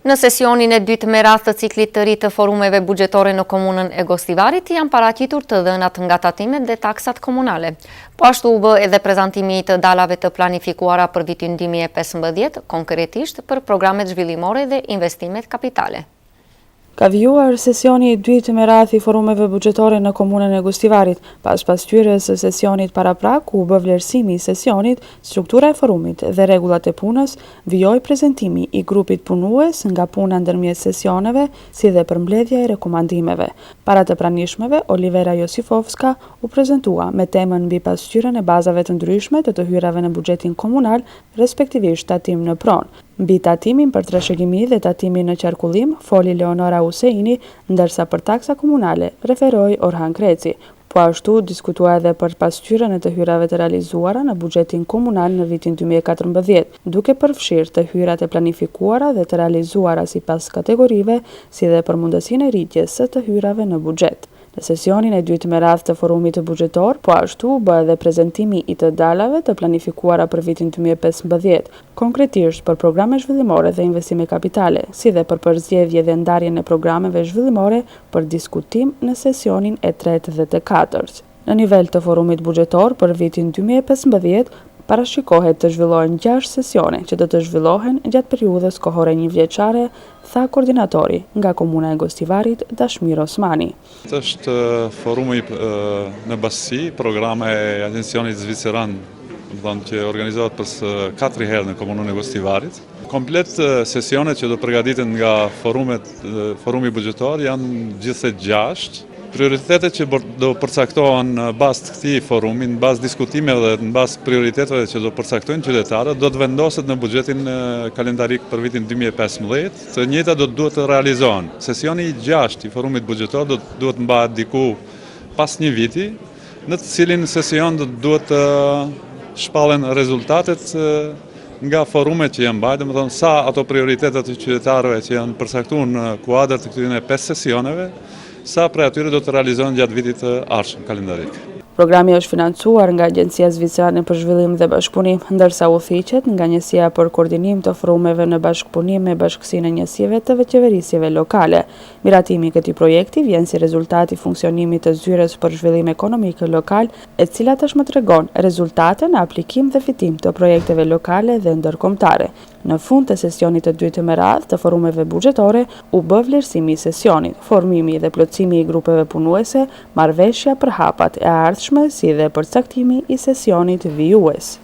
Në sesionin e dytë me radhë të ciklit të ri të forumeve buxhetore në komunën e Gostivarit janë paraqitur të dhënat nga tatimet dhe taksat komunale. Po ashtu u bë edhe prezantimi i të dalave të planifikuara për vitin 2015, konkretisht për programet zhvillimore dhe investimet kapitale. Ka vijuar sesioni i dytë me radhë i forumeve buxhetore në komunën e Gostivarit. Pas pasqyrës së sesionit paraprak, ku u bë vlerësimi i sesionit, struktura e forumit dhe rregullat e punës, vijoi prezantimi i grupit punues nga puna ndërmjet sesioneve, si dhe përmbledhja e rekomandimeve. Para të pranishmeve, Olivera Josifovska u prezantua me temën mbi pasqyrën e bazave të ndryshme të hyrave në buxhetin komunal, respektivisht tatim në pronë. Mbi tatimin për trashëgimi dhe tatimin në qarkullim, foli Leonora Useini, ndërsa për taksa komunale referoi Orhan Kreci. Po ashtu diskutua edhe për pasqyrën e të hyrave të realizuara në buxhetin komunal në vitin 2014, duke përfshirë të hyrat e planifikuara dhe të realizuara sipas kategorive, si dhe për mundësinë e rritjes së të hyrave në buxhet. Në sesionin e dytë me radhë të forumit të buxhetor, po ashtu bë edhe prezantimi i të dalave të planifikuara për vitin 2015, konkretisht për programe zhvillimore dhe investime kapitale, si dhe për përzgjedhje dhe ndarjen e programeve zhvillimore për diskutim në sesionin e tretë dhe të katërt. Në nivel të forumit buxhetor për vitin 2015, parashikohet të zhvillohen 6 sesione që do të zhvillohen gjatë periudhës kohore 1 vjeçare, tha koordinatori nga komuna e Gostivarit, Dashmir Osmani. Është forumi në bashkësi, programe e Agjencionit Zviceran, që organizohet për 4 herë në komunën e Gostivarit. Komplet sesionet që do përgatiten nga forumi buxhetor janë gjithse 6. Prioritetet që do përcaktohen në bazë të këtij forumi, në bazë diskutimeve dhe në bazë prioriteteve që do përcaktojnë qytetarët, do të vendoset në buxhetin kalendarik për vitin 2015, të njëjta do të duhet të realizohen. Sesioni i 6 i forumit buxhetor do të duhet mbahet diku pas një viti, në të cilin sesion do të duhet të shpallen rezultatet nga forumet që janë mbajtur, domethënë sa ato prioritetet të qytetarëve që janë përcaktuar në kuadër të këtyre 5 sesioneve, sa prej atyre do të realizohen gjatë vitit të ardhshëm kalendarik. Programi është financuar nga Agjencia Zvicerane për Zhvillim dhe Bashkëpunim, ndërsa udhëhiqet nga Njësia për Koordinim të Forumeve në Bashkëpunim me Bashkësinë e Njësive të Qeverisjeve Lokale. Miratimi i këtij projekti vjen si rezultat i funksionimit të Zyres për Zhvillim Ekonomik Lokal, e cila tashmë tregon rezultate në aplikim dhe fitim të projekteve lokale dhe ndërkombëtare. Në fund të sesionit të dytë me radhë të forumeve buxhetore, u bë vlerësimi i sesionit, formimi dhe plotësimi i grupeve punuese, marrëveshja për hapat e ardhshme, si dhe përcaktimi i sesionit vijues.